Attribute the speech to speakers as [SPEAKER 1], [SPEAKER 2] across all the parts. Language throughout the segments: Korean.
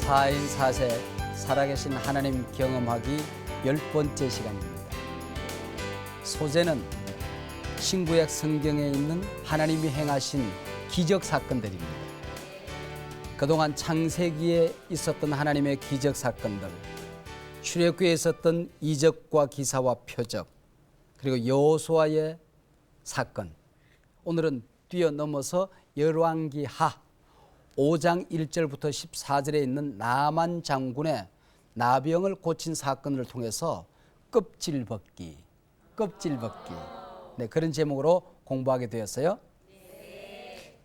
[SPEAKER 1] 사인사세 살아계신 하나님 경험하기 10번째 시간입니다. 소재는 신구약 성경에 있는 하나님이 행하신 기적 사건들입니다. 그동안 창세기에 있었던 하나님의 기적 사건들, 출애굽기에 있었던 이적과 기사와 표적, 그리고 여호수아의 사건, 오늘은 뛰어넘어서 열왕기하 5장 1절부터 14절에 있는 나만 장군의 나병을 고친 사건을 통해서 껍질 벗기, 네, 그런 제목으로 공부하게 되었어요.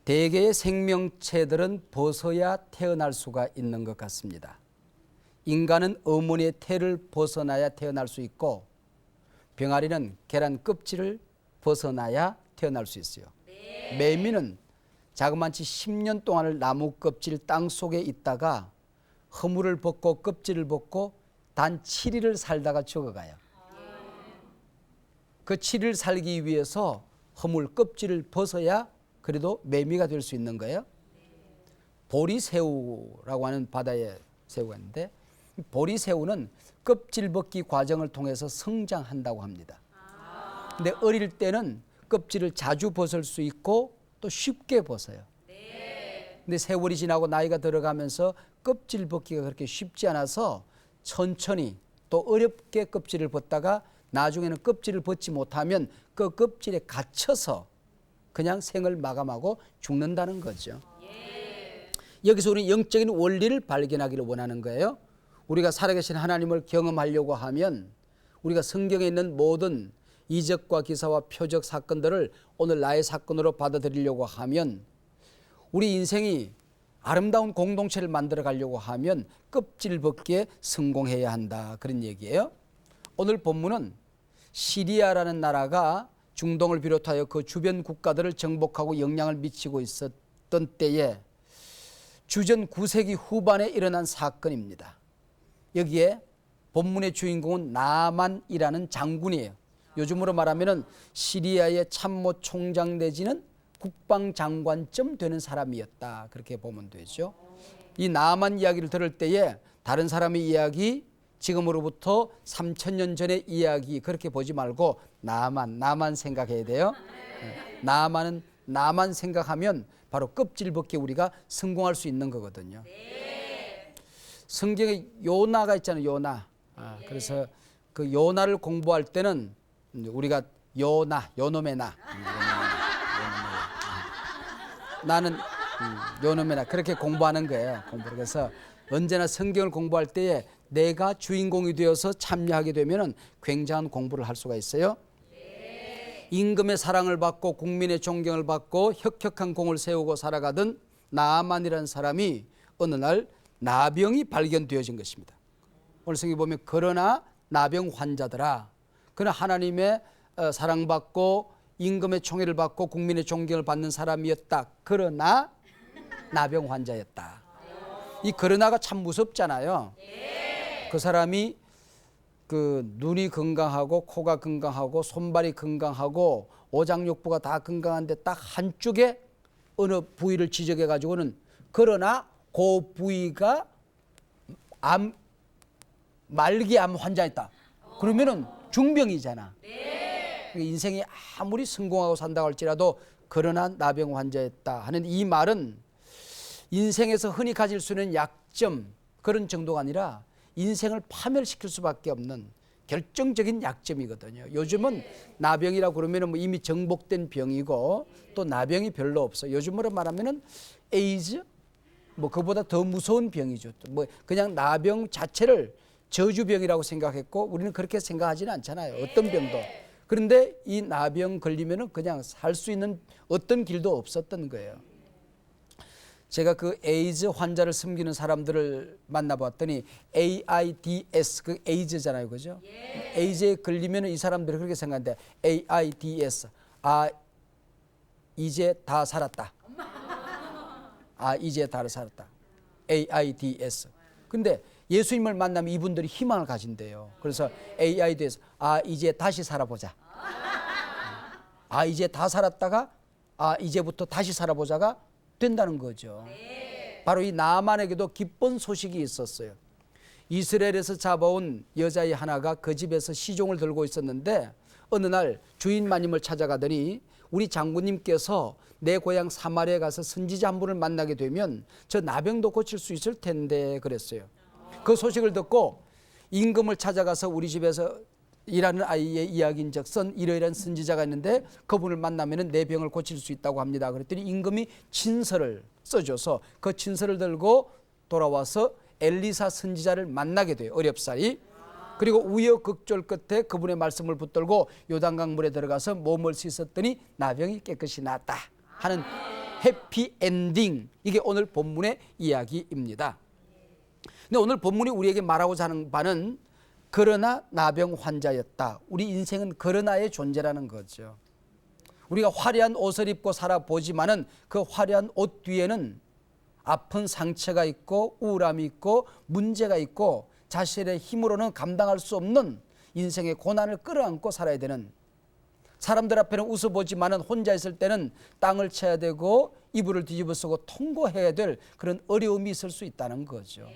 [SPEAKER 1] 대개의 생명체들은 벗어야 태어날 수가 있는 것 같습니다. 인간은 어머니의 태를 벗어나야 태어날 수 있고, 병아리는 계란 껍질을 벗어나야 태어날 수 있어요. 매미는 자그마치 10년 동안을 나무 껍질 땅 속에 있다가 허물을 벗고 껍질을 벗고 단 7일을 살다가 죽어가요. 그 7일 살기 위해서 허물 껍질을 벗어야 그래도 매미가 될 수 있는 거예요. 보리새우라고 하는 바다의 새우가 있는데, 보리새우는 껍질 벗기 과정을 통해서 성장한다고 합니다. 근데 어릴 때는 껍질을 자주 벗을 수 있고 또 쉽게 벗어요. 근데 세월이 지나고 나이가 들어가면서 껍질 벗기가 그렇게 쉽지 않아서 천천히 또 어렵게 껍질을 벗다가 나중에는 껍질을 벗지 못하면 그 껍질에 갇혀서 그냥 생을 마감하고 죽는다는 거죠. 여기서 우리는 영적인 원리를 발견하기를 원하는 거예요. 우리가 살아계신 하나님을 경험하려고 하면 우리가 성경에 있는 모든 이적과 기사와 표적 사건들을 오늘 나의 사건으로 받아들이려고 하면, 우리 인생이 아름다운 공동체를 만들어 가려고 하면 껍질 벗기에 성공해야 한다, 그런 얘기예요. 오늘 본문은 시리아라는 나라가 중동을 비롯하여 그 주변 국가들을 정복하고 영향을 미치고 있었던 때에 주전 9세기 후반에 일어난 사건입니다. 여기에 본문의 주인공은 나만이라는 장군이에요. 요즘으로 말하면 시리아의 참모 총장 내지는 국방장관쯤 되는 사람이었다, 그렇게 보면 되죠. 이 나만 이야기를 들을 때에 다른 사람의 이야기, 지금으로부터 3000년 전의 이야기 그렇게 보지 말고 나만 생각해야 돼요. 나만 생각하면 바로 껍질 벗기 우리가 성공할 수 있는 거거든요. 성경에 요나가 있잖아요. 요나. 그래서 그 요나를 공부할 때는 우리가 요놈의 나. 나는 요놈의 나. 그렇게 공부하는 거예요. 그래서 언제나 성경을 공부할 때에 내가 주인공이 되어서 참여하게 되면 굉장한 공부를 할 수가 있어요. 임금의 사랑을 받고 국민의 존경을 받고 혁혁한 공을 세우고 살아가던 나아만이라는 사람이 어느 날 나병이 발견되어진 것입니다. 오늘 성경에 보면 그러나 나병 환자더라. 그는 하나님의 사랑받고 임금의 총애를 받고 국민의 존경을 받는 사람이었다. 그러나 나병 환자였다. 이 그러나가 참 무섭잖아요. 그 사람이 그 눈이 건강하고 코가 건강하고 손발이 건강하고 오장육부가 다 건강한데 딱 한쪽에 어느 부위를 지적해 가지고는 그러나 그 부위가 말기암 환자였다. 그러면은 중병이잖아. 인생이 아무리 성공하고 산다고 할지라도 그러나 나병 환자였다 하는 이 말은 인생에서 흔히 가질 수 있는 약점 그런 정도가 아니라 인생을 파멸시킬 수밖에 없는 결정적인 약점이거든요. 요즘은 나병이라고 그러면 뭐 이미 정복된 병이고 또 나병이 별로 없어. 요즘으로 말하면은 에이즈 뭐 그보다 더 무서운 병이죠. 뭐 그냥 나병 자체를 저주병이라고 생각했고 우리는 그렇게 생각하지는 않잖아요. 어떤 병도. 그런데 이 나병 걸리면은 그냥 살 수 있는 어떤 길도 없었던 거예요. 제가 그 에이즈 환자를 섬기는 사람들을 만나봤더니 AIDS, 그 에이즈잖아요, 그죠? 에이즈에 걸리면 이 사람들이 그렇게 생각하는데 AIDS, 이제 다 살았다. 이제 다 살았다. AIDS. 근데 예수님을 만나면 이분들이 희망을 가진대요. 그래서 AIDS, 이제 다시 살아보자. 이제 다 살았다가 이제부터 다시 살아보자가 된다는 거죠. 바로 이 나만에게도 기쁜 소식이 있었어요. 이스라엘에서 잡아온 여자의 하나가 그 집에서 시종을 들고 있었는데 어느 날 주인 마님을 찾아가더니 우리 장군님께서 내 고향 사마리아에 가서 선지자 한 분을 만나게 되면 저 나병도 고칠 수 있을 텐데 그랬어요. 그 소식을 듣고 임금을 찾아가서 우리 집에서 일하는 아이의 이야기인즉슨 이러이러한 선지자가 있는데 그분을 만나면 내 병을 고칠 수 있다고 합니다. 그랬더니 임금이 친서를 써줘서 그 친서를 들고 돌아와서 엘리사 선지자를 만나게 돼요. 어렵사리. 그리고 우여곡절 끝에 그분의 말씀을 붙들고 요단강 물에 들어가서 몸을 씻었더니 나병이 깨끗이 낫다 하는 해피엔딩, 이게 오늘 본문의 이야기입니다. 근데 오늘 본문이 우리에게 말하고자 하는 바는 그러나 나병 환자였다. 우리 인생은 그러나의 존재라는 거죠. 우리가 화려한 옷을 입고 살아보지만은 그 화려한 옷 뒤에는 아픈 상처가 있고 우울함이 있고 문제가 있고 자신의 힘으로는 감당할 수 없는 인생의 고난을 끌어안고 살아야 되는, 사람들 앞에는 웃어보지만은 혼자 있을 때는 땅을 쳐야 되고 이불을 뒤집어 쓰고 통고해야 될 그런 어려움이 있을 수 있다는 거죠.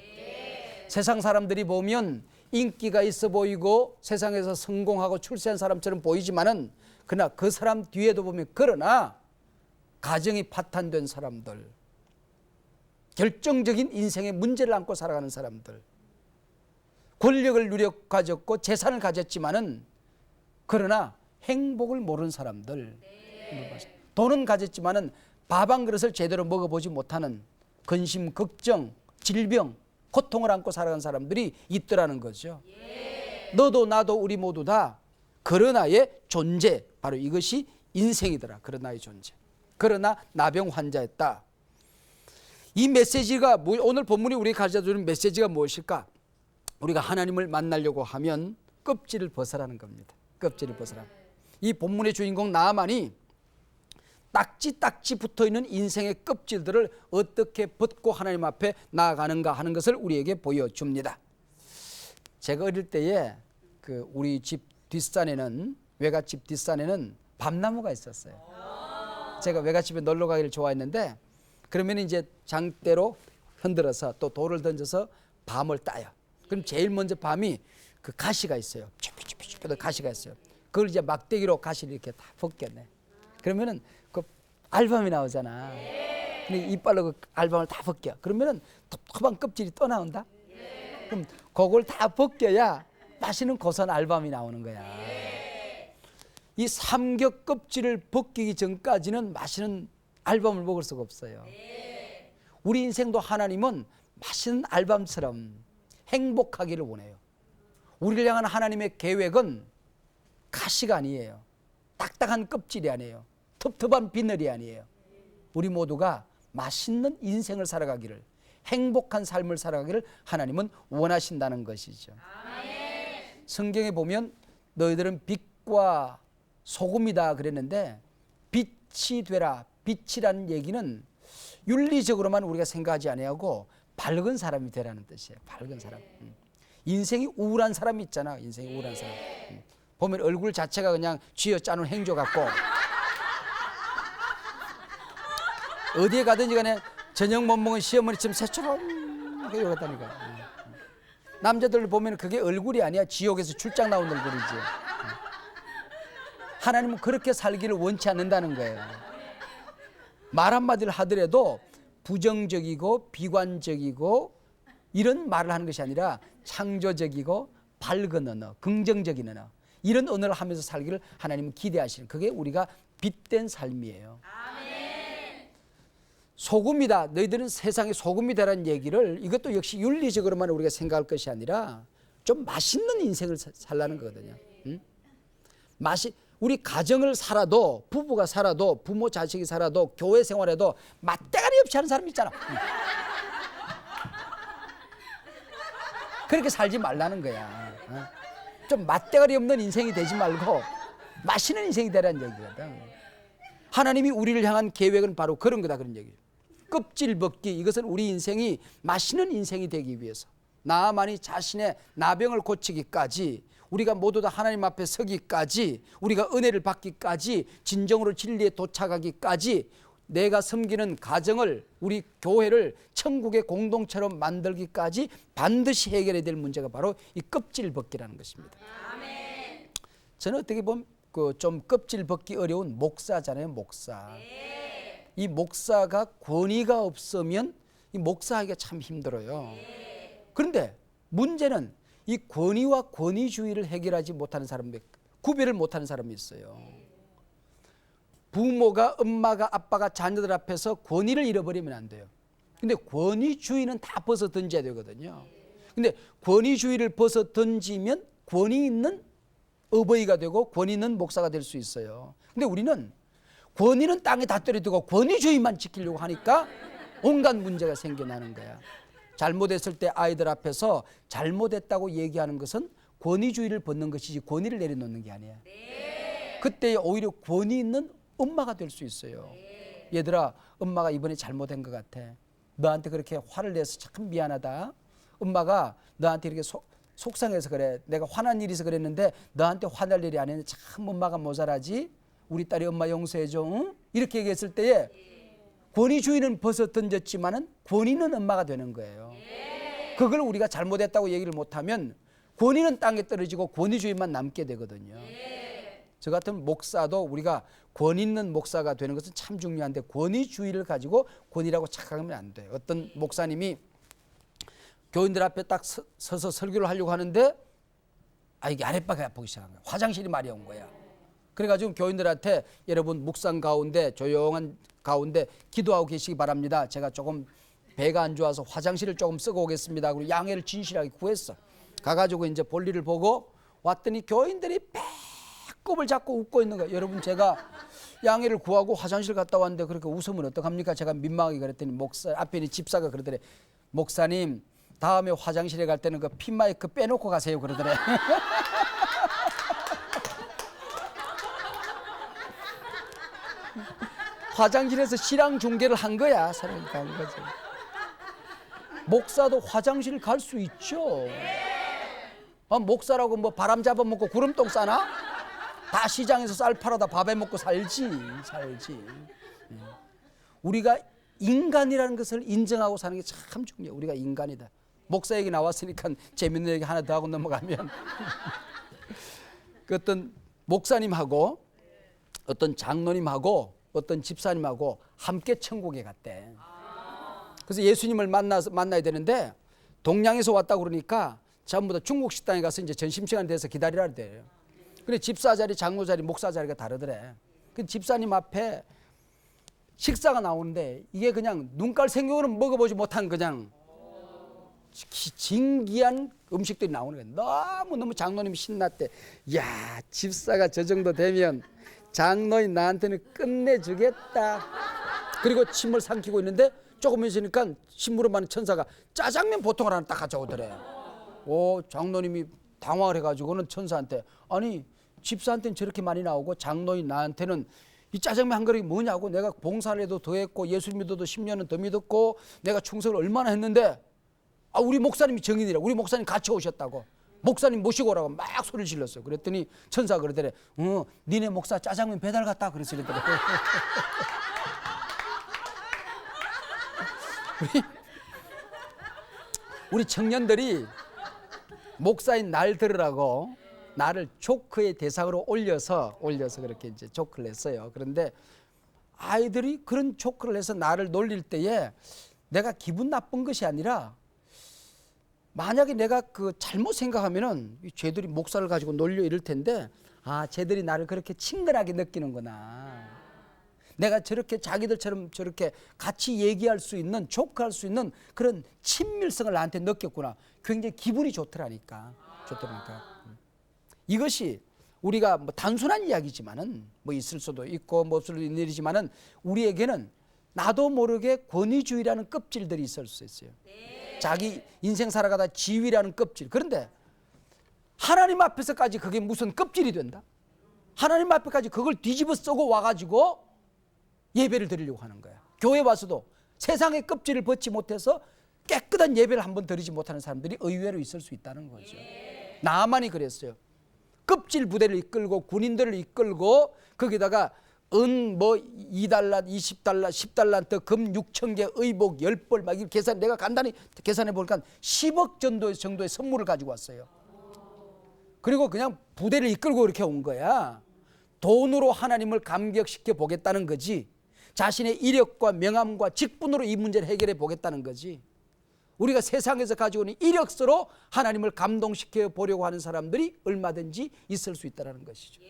[SPEAKER 1] 세상 사람들이 보면 인기가 있어 보이고 세상에서 성공하고 출세한 사람처럼 보이지만은 그러나 그 사람 뒤에도 보면 그러나 가정이 파탄된 사람들, 결정적인 인생의 문제를 안고 살아가는 사람들, 권력을 누려 가졌고 재산을 가졌지만은 그러나 행복을 모르는 사람들, 돈은 가졌지만은 밥 한 그릇을 제대로 먹어보지 못하는 근심, 걱정, 질병, 고통을 안고 살아가는 사람들이 있더라는 거죠. 너도 나도 우리 모두 다 그러나의 존재, 바로 이것이 인생이더라. 그러나의 존재. 그러나 나병 환자였다. 이 메시지가 오늘 본문이 우리에게 가르쳐주는 메시지가 무엇일까? 우리가 하나님을 만나려고 하면 껍질을 벗으라는 겁니다. 껍질을 벗으라. 이 본문의 주인공 나아만이 딱지 붙어있는 인생의 껍질들을 어떻게 벗고 하나님 앞에 나아가는가 하는 것을 우리에게 보여줍니다. 제가 어릴 때에 우리 집 뒷산에는, 외갓집 뒷산에는 밤나무가 있었어요. 제가 외갓집에 놀러 가기를 좋아했는데 그러면 이제 장대로 흔들어서 또 돌을 던져서 밤을 따요. 그럼 제일 먼저 밤이 그 가시가 있어요. 쭈삐쭈삐쭈삐 가시가 있어요. 그걸 이제 막대기로 가시를 이렇게 다 벗겨내. 그러면은 그 알밤이 나오잖아. 근데 이빨로 그 알밤을 다 벗겨. 그러면은 텁텁한 껍질이 또 나온다. 그럼 그걸 다 벗겨야 맛있는 고소한 알밤이 나오는 거야. 이 삼겹 껍질을 벗기기 전까지는 맛있는 알밤을 먹을 수가 없어요. 우리 인생도 하나님은 맛있는 알밤처럼 행복하기를 원해요. 우리를 향한 하나님의 계획은 가시가 아니에요. 딱딱한 껍질이 아니에요. 텁텁한 비늘이 아니에요. 우리 모두가 맛있는 인생을 살아가기를, 행복한 삶을 살아가기를 하나님은 원하신다는 것이죠. 아멘. 성경에 보면 너희들은 빛과 소금이다 그랬는데 빛이 되라. 빛이라는 얘기는 윤리적으로만 우리가 생각하지 아니하고 밝은 사람이 되라는 뜻이에요. 밝은 사람. 인생이 우울한 사람이 있잖아. 인생이 우울한 사람. 보면 얼굴 자체가 그냥 쥐어짜는 행조 같고 어디에 가든지 간에 저녁 못 먹은 시어머니처럼 새초롬하게 요랬다니까. 남자들 보면 그게 얼굴이 아니야. 지옥에서 출장 나온 얼굴이지. 하나님은 그렇게 살기를 원치 않는다는 거예요. 말 한마디를 하더라도 부정적이고 비관적이고 이런 말을 하는 것이 아니라 창조적이고 밝은 언어, 긍정적인 언어, 이런 언어를 하면서 살기를 하나님은 기대하시는, 그게 우리가 빛된 삶이에요. 아멘. 소금이다. 너희들은 세상의 소금이 되라는 얘기를, 이것도 역시 윤리적으로만 우리가 생각할 것이 아니라 좀 맛있는 인생을 살라는 거거든요. 응? 우리 가정을 살아도, 부부가 살아도, 부모 자식이 살아도, 교회 생활해도 맛대가리 없이 하는 사람 있잖아. 그렇게 살지 말라는 거야. 좀 맛대가리 없는 인생이 되지 말고 맛있는 인생이 되라는 얘기거든. 하나님이 우리를 향한 계획은 바로 그런 거다, 그런 얘기죠. 껍질 벗기, 이것은 우리 인생이 맛있는 인생이 되기 위해서, 나만이 자신의 나병을 고치기까지, 우리가 모두 다 하나님 앞에 서기까지, 우리가 은혜를 받기까지, 진정으로 진리에 도착하기까지, 내가 섬기는 가정을, 우리 교회를 천국의 공동체로 만들기까지 반드시 해결해야 될 문제가 바로 이 껍질 벗기라는 것입니다. 아멘. 저는 어떻게 보면 좀 껍질 벗기 어려운 목사잖아요, 목사. 네. 이 목사가 권위가 없으면 이 목사하기가 참 힘들어요. 네. 그런데 문제는 이 권위와 권위주의를 해결하지 못하는 사람들, 구별을 못하는 사람이 있어요. 부모가, 엄마가, 아빠가 자녀들 앞에서 권위를 잃어버리면 안 돼요. 근데 권위주의는 다 벗어 던져야 되거든요. 근데 권위주의를 벗어 던지면 권위 있는 어버이가 되고 권위 있는 목사가 될 수 있어요. 근데 우리는 권위는 땅에 다 떨어뜨리고 권위주의만 지키려고 하니까 온갖 문제가 생겨나는 거야. 잘못했을 때 아이들 앞에서 잘못했다고 얘기하는 것은 권위주의를 벗는 것이지 권위를 내려놓는 게 아니야. 그때 오히려 권위 있는 엄마가 될 수 있어요. 얘들아, 엄마가 이번에 잘못한 것 같아. 너한테 그렇게 화를 내서 참 미안하다. 엄마가 너한테 이렇게 속상해서 그래. 내가 화난 일이 있어서 그랬는데 너한테 화날 일이 아닌데 참 엄마가 모자라지. 우리 딸이 엄마 용서해줘. 응? 이렇게 얘기했을 때에 권위주의는 벗어 던졌지만은 권위는 엄마가 되는 거예요. 그걸 우리가 잘못했다고 얘기를 못하면 권위는 땅에 떨어지고 권위주의만 남게 되거든요. 저 같은 목사도 우리가 권위 있는 목사가 되는 것은 참 중요한데 권위주의를 가지고 권위라고 착각하면 안 돼요. 어떤 목사님이 교인들 앞에 딱 서서 설교를 하려고 하는데 이게 아랫배가 아프기 시작한 거야. 화장실이 마려운 거야. 그래가지고 교인들한테 여러분 묵상 가운데 조용한 가운데 기도하고 계시기 바랍니다. 제가 조금 배가 안 좋아서 화장실을 조금 쓰고 오겠습니다. 그리고 양해를 진실하게 구했어. 가가지고 이제 볼일을 보고 왔더니 교인들이 배꼽을 잡고 웃고 있는 거예요. 여러분 제가 양해를 구하고 화장실 갔다 왔는데 그렇게 웃으면 어떡합니까? 제가 민망하게 그랬더니 목사 앞에 있는 집사가 그러더래. 목사님 다음에 화장실에 갈 때는 그 핀 마이크 빼놓고 가세요 그러더래. 화장실에서 실황 중계를 한 거야. 사람이 한 거지. 목사도 화장실 갈 수 있죠. 목사라고 뭐 바람 잡아먹고 구름똥 싸나? 다 시장에서 쌀 팔아다 밥해 먹고 살지. 우리가 인간이라는 것을 인정하고 사는 게 참 중요해요. 우리가 인간이다. 목사 얘기 나왔으니까 재밌는 얘기 하나 더 하고 넘어가면 그 어떤 목사님하고 어떤 장로님하고 어떤 집사님하고 함께 천국에 갔대. 그래서 예수님을 만나야 되는데 동양에서 왔다고 그러니까 전부 다 중국 식당에 가서 이제 점심시간 돼서 기다리라 그래요. 근데 집사 자리, 장로 자리, 목사 자리가 다르더래. 그 집사님 앞에 식사가 나오는데 이게 그냥 눈깔 생각으로는 먹어보지 못한 그냥 진기한 음식들이 나오는 거예요. 너무 장로님이 신났대. 야, 집사가 저 정도 되면 장로인 나한테는 끝내주겠다. 그리고 침을 삼키고 있는데 조금 있으니까 심부름 받는 천사가 짜장면 보통을 하나 딱 가져오더래. 장로님이 당황을 해가지고는 천사한테 아니 집사한테는 저렇게 많이 나오고 장로인 나한테는 이 짜장면 한 그릇이 뭐냐고. 내가 봉사를 해도 더 했고 예수 믿어도 10년은 더 믿었고 내가 충성을 얼마나 했는데 우리 목사님이 정인이라 우리 목사님 같이 오셨다고 목사님 모시고 오라고 막 소리를 질렀어요. 그랬더니 천사가 그러더래. 니네 목사 짜장면 배달 갔다 그랬어. 우리 청년들이 목사인 날 들으라고 나를 조크의 대상으로 올려서 그렇게 이제 조크를 했어요. 그런데 아이들이 그런 조크를 해서 나를 놀릴 때에 내가 기분 나쁜 것이 아니라 만약에 내가 그 잘못 생각하면은 쟤들이 목사를 가지고 놀려 이럴 텐데 쟤들이 나를 그렇게 친근하게 느끼는구나. 내가 저렇게 자기들처럼 저렇게 같이 얘기할 수 있는 조크할 수 있는 그런 친밀성을 나한테 느꼈구나. 굉장히 기분이 좋더라니까. 이것이 우리가 뭐 단순한 이야기지만은 뭐 있을 수도 있고 뭐 없을 수도 있는 일이지만은 우리에게는 나도 모르게 권위주의라는 껍질들이 있을 수 있어요. 자기 인생 살아가다 지위라는 껍질. 그런데 하나님 앞에서까지 그게 무슨 껍질이 된다? 하나님 앞에까지 그걸 뒤집어 쓰고 와가지고 예배를 드리려고 하는 거야. 교회 와서도 세상의 껍질을 벗지 못해서 깨끗한 예배를 한번 드리지 못하는 사람들이 의외로 있을 수 있다는 거죠. 나만이 그랬어요. 껍질 부대를 이끌고 군인들을 이끌고 거기다가 은 뭐 2달러, 20달러, 10달란트, 금 6,000개, 의복 10벌 막 이렇게 계산, 내가 간단히 계산해 보니까 10억 정도의 선물을 가지고 왔어요. 그리고 그냥 부대를 이끌고 이렇게 온 거야. 돈으로 하나님을 감격시켜 보겠다는 거지. 자신의 이력과 명함과 직분으로 이 문제를 해결해 보겠다는 거지. 우리가 세상에서 가지고 있는 이력서로 하나님을 감동시켜 보려고 하는 사람들이 얼마든지 있을 수 있다는 것이죠.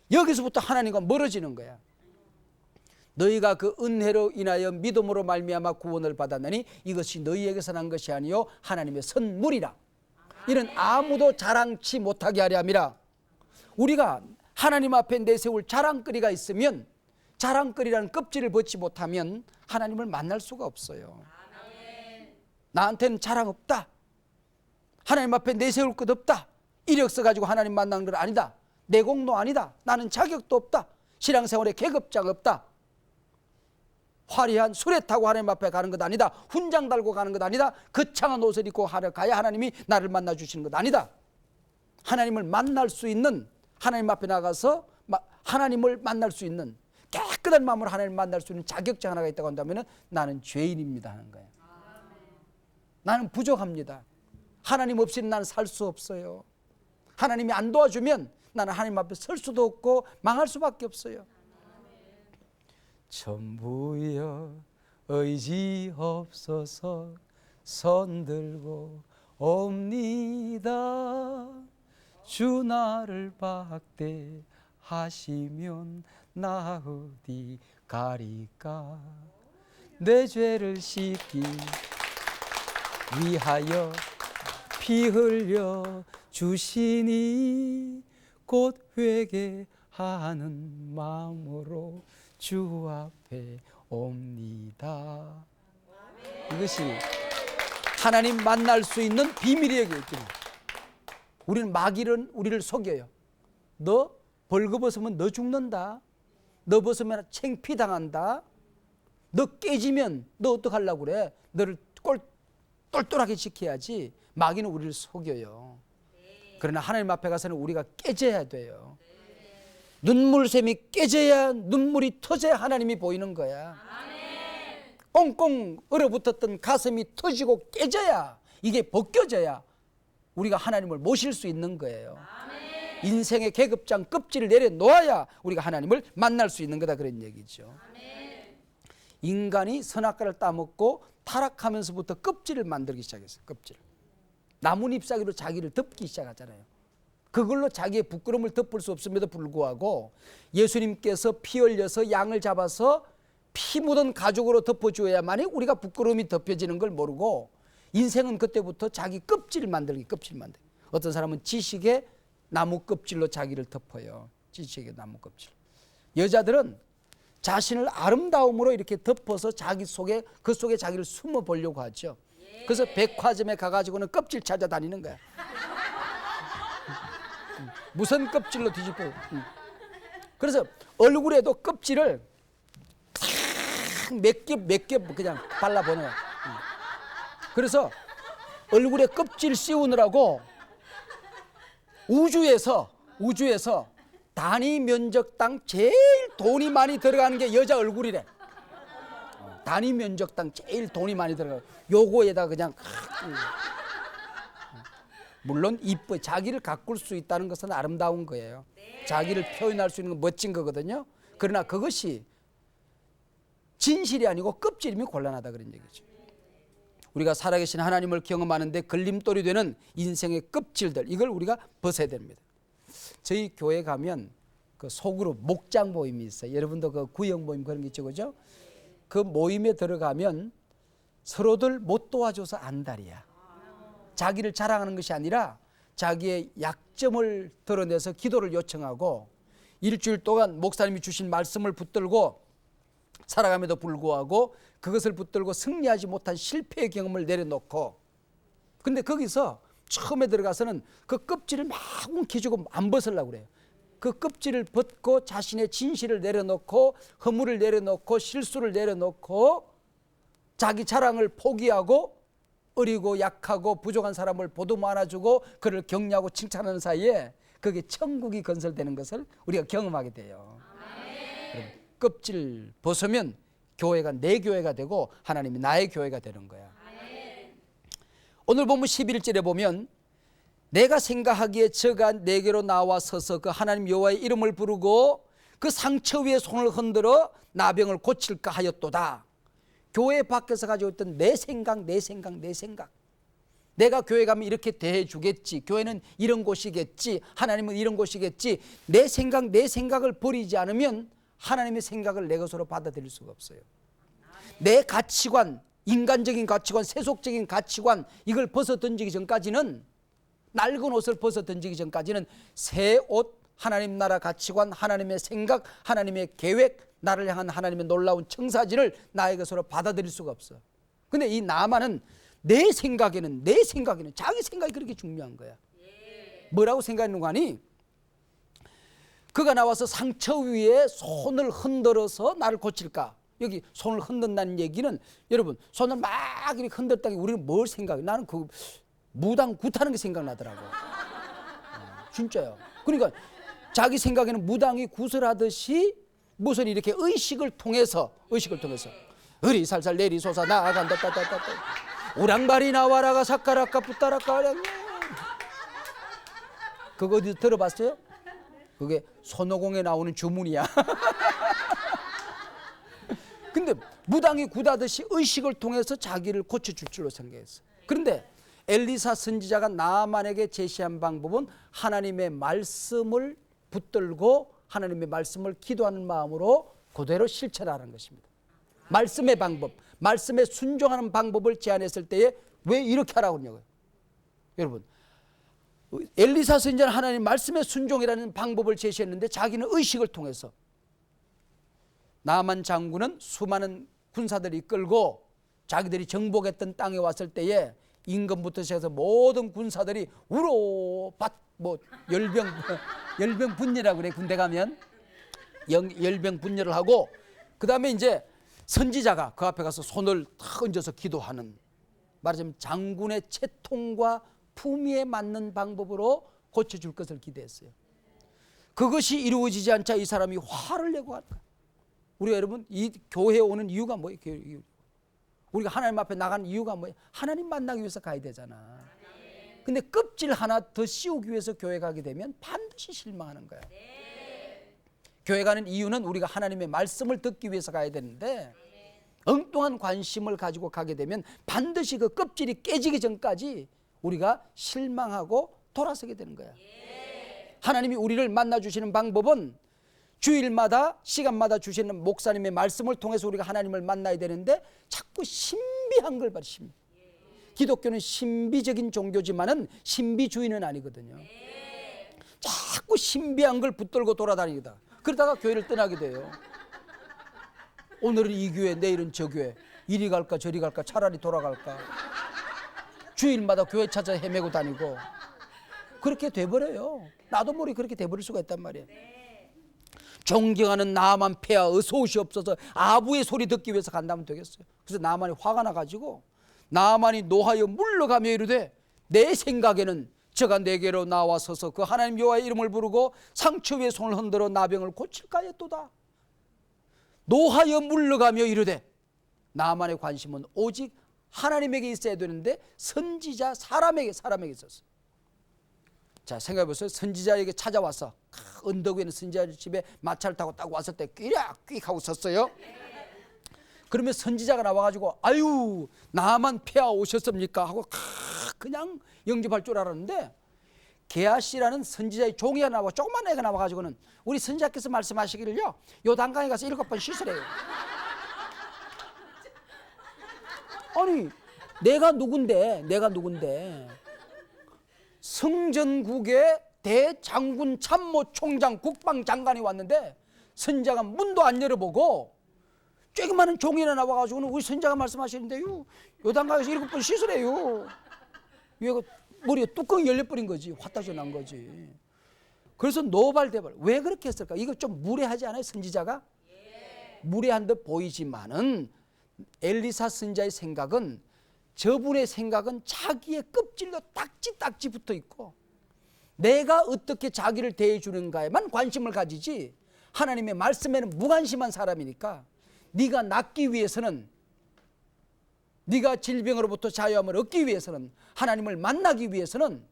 [SPEAKER 1] 여기서부터 하나님과 멀어지는 거야. 너희가 그 은혜로 인하여 믿음으로 말미암아 구원을 받았느니 이것이 너희에게서 난 것이 아니요 하나님의 선물이라. 이는 아무도 자랑치 못하게 하려 함이라. 우리가 하나님 앞에 내세울 자랑거리가 있으면, 자랑거리라는 껍질을 벗지 못하면 하나님을 만날 수가 없어요. 나한테는 자랑 없다, 하나님 앞에 내세울 것 없다, 이력서 가지고 하나님 만나는 건 아니다, 내 공로 아니다, 나는 자격도 없다, 신앙생활에 계급장 없다, 화려한 수레 타고 하나님 앞에 가는 것 아니다, 훈장 달고 가는 것 아니다, 거창한 옷을 입고 가야 하나님이 나를 만나 주시는 것 아니다. 하나님을 만날 수 있는, 하나님 앞에 나가서 하나님을 만날 수 있는, 깨끗한 마음으로 하나님을 만날 수 있는 자격증 하나가 있다고 한다면 나는 죄인입니다 하는 거예요. 나는 부족합니다. 하나님 없이는 나는 살 수 없어요. 하나님이 안 도와주면 나는 하나님 앞에 설 수도 없고 망할 수밖에 없어요. 전부여 의지 없어서 손들고 옵니다. 주 나를 박대하시면 나 어디 가리까. 내 죄를 씻기 위하여 피 흘려 주시니 곧 회개하는 마음으로 주 앞에 옵니다. 이것이 하나님 만날 수 있는 비밀이 여기 있습니다. 우리는 마귀는 우리를 속여요. 너 벌거벗으면 너 죽는다, 너 벗으면 창피당한다, 너 깨지면 너 어떡하려고 그래, 너를 똘똘하게 지켜야지. 마귀는 우리를 속여요. 그러나 하나님 앞에 가서는 우리가 깨져야 돼요. 눈물샘이 깨져야, 눈물이 터져야 하나님이 보이는 거야. 꽁꽁 얼어붙었던 가슴이 터지고 깨져야, 이게 벗겨져야 우리가 하나님을 모실 수 있는 거예요. 인생의 계급장 껍질을 내려놓아야 우리가 하나님을 만날 수 있는 거다, 그런 얘기죠. 인간이 선악과를 따먹고 타락하면서부터 껍질을 만들기 시작했어요. 껍질. 나뭇 잎사귀로 자기를 덮기 시작하잖아요. 그걸로 자기의 부끄러움을 덮을 수 없음에도 불구하고 예수님께서 피 흘려서 양을 잡아서 피 묻은 가죽으로 덮어주어야만이 우리가 부끄러움이 덮여지는 걸 모르고 인생은 그때부터 자기 껍질을 만들기, 껍질 만들기. 어떤 사람은 지식의 나무 껍질로 자기를 덮어요. 지식의 나무 껍질. 여자들은 자신을 아름다움으로 이렇게 덮어서 자기 속에, 그 속에 자기를 숨어 보려고 하죠. 그래서 백화점에 가가지고는 껍질 찾아다니는 거야. 무슨 껍질로 뒤집어. 그래서 얼굴에도 껍질을 몇 개 그냥 발라보는 거야. 그래서 얼굴에 껍질 씌우느라고 우주에서 단위 면적당 제일 돈이 많이 들어가는 게 여자 얼굴이래. 단위 면적당 제일 돈이 많이 들어가. 요거에다 그냥 물론 이뻐, 자기를 가꿀 수 있다는 것은 아름다운 거예요. 자기를 표현할 수 있는 건 멋진 거거든요. 그러나 그것이 진실이 아니고 껍질이면 곤란하다, 그런 얘기죠. 우리가 살아계신 하나님을 경험하는데 걸림돌이 되는 인생의 껍질들, 이걸 우리가 벗어야 됩니다. 저희 교회 가면 그 소그룹 목장 모임이 있어요. 여러분도 그 구역 모임 그런 게 있죠, 그죠? 그 모임에 들어가면 서로들 못 도와줘서 안달이야. 자기를 자랑하는 것이 아니라 자기의 약점을 드러내서 기도를 요청하고 일주일 동안 목사님이 주신 말씀을 붙들고 살아감에도 불구하고 그것을 붙들고 승리하지 못한 실패의 경험을 내려놓고, 근데 거기서 처음에 들어가서는 그 껍질을 막 움켜쥐고 안 벗으려고 그래요. 그 껍질을 벗고 자신의 진실을 내려놓고 허물을 내려놓고 실수를 내려놓고 자기 자랑을 포기하고 어리고 약하고 부족한 사람을 보듬어 안아주고 그를 격려하고 칭찬하는 사이에 그게 천국이 건설되는 것을 우리가 경험하게 돼요. 껍질 벗으면 교회가 내 교회가 되고 하나님이 나의 교회가 되는 거야. 오늘 본문 11절에 보면 내가 생각하기에 저가 내게로 나와 서서 그 하나님 여호와의 이름을 부르고 그 상처 위에 손을 흔들어 나병을 고칠까 하였도다. 교회 밖에서 가지고 있던 내 생각 내가 교회 가면 이렇게 대해 주겠지, 교회는 이런 곳이겠지, 하나님은 이런 곳이겠지, 내 생각을 버리지 않으면 하나님의 생각을 내 것으로 받아들일 수가 없어요. 내 가치관, 인간적인 가치관, 세속적인 가치관, 이걸 벗어 던지기 전까지는, 낡은 옷을 벗어 던지기 전까지는 새 옷, 하나님 나라 가치관, 하나님의 생각, 하나님의 계획, 나를 향한 하나님의 놀라운 청사진을 나의 것으로 받아들일 수가 없어. 근데 이 나만은 내 생각에는 자기 생각이 그렇게 중요한 거야. 뭐라고 생각했는가 하니, 그가 나와서 상처 위에 손을 흔들어서 나를 고칠까. 여기 손을 흔든다는 얘기는, 여러분 손을 막 이렇게 흔들다가 우리는 뭘 생각해? 나는 그 무당 굿하는 게 생각나더라고. 진짜요. 그러니까 자기 생각에는 무당이 굿을 하듯이 무슨 이렇게 의식을 통해서 으리 살살 내리 솟아 나아간다 따따따따 오랑발이 나와라가 사카라까 붙다라까. 그거 어디서 들어봤어요? 그게 손오공에 나오는 주문이야. 근데 무당이 굿하듯이 의식을 통해서 자기를 고쳐줄 줄로 생각했어. 그런데 엘리사 선지자가 나아만에게 제시한 방법은 하나님의 말씀을 붙들고 하나님의 말씀을 기도하는 마음으로 그대로 실천하는 것입니다. 말씀의 방법, 말씀에 순종하는 방법을 제안했을 때에 왜 이렇게 하라고 하냐고요. 여러분, 엘리사 선지자는 하나님 말씀에 순종이라는 방법을 제시했는데 자기는 의식을 통해서, 나만 장군은 수많은 군사들이 이끌고 자기들이 정복했던 땅에 왔을 때에 임금부터 시작해서 모든 군사들이 열병분열이라고 그래. 군대 가면 열병분열을 하고, 그 다음에 이제 선지자가 그 앞에 가서 손을 탁 얹어서 기도하는, 말하자면 장군의 채통과 품위에 맞는 방법으로 고쳐줄 것을 기대했어요. 그것이 이루어지지 않자 이 사람이 화를 내고 간 거야. 우리가 여러분 이 교회에 오는 이유가 뭐예요? 우리가 하나님 앞에 나가는 이유가 뭐예요? 하나님 만나기 위해서 가야 되잖아. 근데 껍질 하나 더 씌우기 위해서 교회 가게 되면 반드시 실망하는 거야. 교회 가는 이유는 우리가 하나님의 말씀을 듣기 위해서 가야 되는데, 엉뚱한 관심을 가지고 가게 되면 반드시 그 껍질이 깨지기 전까지 우리가 실망하고 돌아서게 되는 거야. 하나님이 우리를 만나주시는 방법은 주일마다 시간마다 주시는 목사님의 말씀을 통해서 우리가 하나님을 만나야 되는데, 자꾸 신비한 걸 봐요. 기독교는 신비적인 종교지만은 신비주의는 아니거든요. 자꾸 신비한 걸 붙들고 돌아다니다. 그러다가 교회를 떠나게 돼요. 오늘은 이 교회, 내일은 저 교회, 이리 갈까 저리 갈까, 차라리 돌아갈까. 주일마다 교회 찾아 헤매고 다니고 그렇게 돼버려요. 나도 모르게 그렇게 돼버릴 수가 있단 말이에요. 존경하는 나만 폐하 어서 오시옵소서 아부의 소리 듣기 위해서 간다면 되겠어요. 그래서 나만이 화가 나가지고 나만이 노하여 물러가며 이르되 내 생각에는 저가 내게로 나와서서 그 하나님 여호와의 이름을 부르고 상처 위에 손을 흔들어 나병을 고칠까 했도다. 노하여 물러가며 이르되, 나만의 관심은 오직 하나님에게 있어야 되는데 선지자 사람에게 있었어. 자, 생각해 보세요. 선지자에게 찾아와서 언덕 위에 있는 선지자 집에 마차를 타고 딱 왔을 때 퀴 하고 섰어요. 그러면 선지자가 나와가지고 아유 나만 폐하 오셨습니까 하고 그냥 영접할 줄 알았는데, 게하시라는 선지자의 종이 하나 나와, 조그만 애가 나와가지고는 우리 선지자께서 말씀하시기를요 요단강에 가서 7번 씻으래요. 아니 내가 누군데 성전국의 대장군 참모 총장 국방장관이 왔는데 선지자가 문도 안 열어보고 조그마한 종이나 나와가지고는 우리 선지자가 말씀하시는데요 요단강에서 7번 씻으래요. 얘가 머리에 뚜껑이 열려버린 거지. 화딱지 난 거지. 그래서 노발대발. 왜 그렇게 했을까? 이거 좀 무례하지 않아요? 선지자가? 무례한 듯 보이지만은 엘리사 선지자의 생각은, 저분의 생각은 자기의 껍질로 딱지 붙어 있고 내가 어떻게 자기를 대해주는가에만 관심을 가지지 하나님의 말씀에는 무관심한 사람이니까, 네가 낫기 위해서는, 네가 질병으로부터 자유함을 얻기 위해서는, 하나님을 만나기 위해서는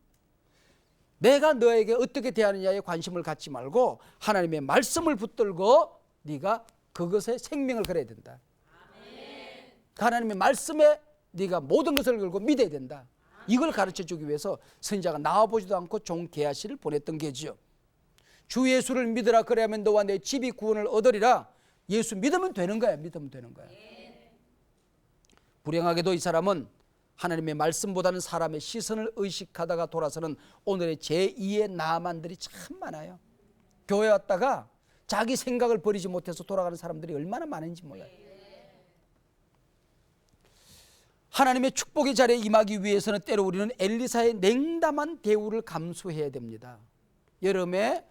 [SPEAKER 1] 내가 너에게 어떻게 대하느냐에 관심을 갖지 말고 하나님의 말씀을 붙들고 네가 그것에 생명을 걸어야 된다. 아멘. 하나님의 말씀에 네가 모든 것을 걸고 믿어야 된다. 이걸 가르쳐주기 위해서 선지자가 나와보지도 않고 종 게하시를 보냈던 게지요. 주 예수를 믿으라, 그래야면 너와 내 집이 구원을 얻으리라. 예수 믿으면 되는 거야. 믿으면 되는 거야. 불행하게도 이 사람은 하나님의 말씀보다는 사람의 시선을 의식하다가 돌아서는 오늘의 제2의 나만들이 참 많아요. 교회 왔다가 자기 생각을 버리지 못해서 돌아가는 사람들이 얼마나 많은지 몰라요. 하나님의 축복의 자리에 임하기 위해서는 때로 우리는 엘리사의 냉담한 대우를 감수해야 됩니다. 여름에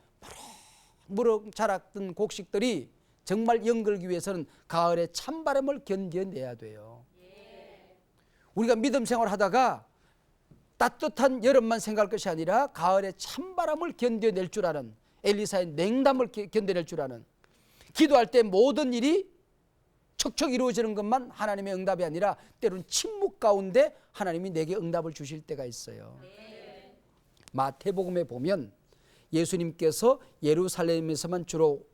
[SPEAKER 1] 무럭무럭 자랐던 곡식들이 정말 연결기 위해서는 가을에 찬바람을 견뎌내야 돼요. 우리가 믿음 생활을 하다가 따뜻한 여름만 생각할 것이 아니라 가을에 찬바람을 견뎌낼 줄 아는, 엘리사의 냉담을 견뎌낼 줄 아는, 기도할 때 모든 일이 척척 이루어지는 것만 하나님의 응답이 아니라 때로는 침묵 가운데 하나님이 내게 응답을 주실 때가 있어요. 마태복음에 보면 예수님께서 예루살렘에서만 주로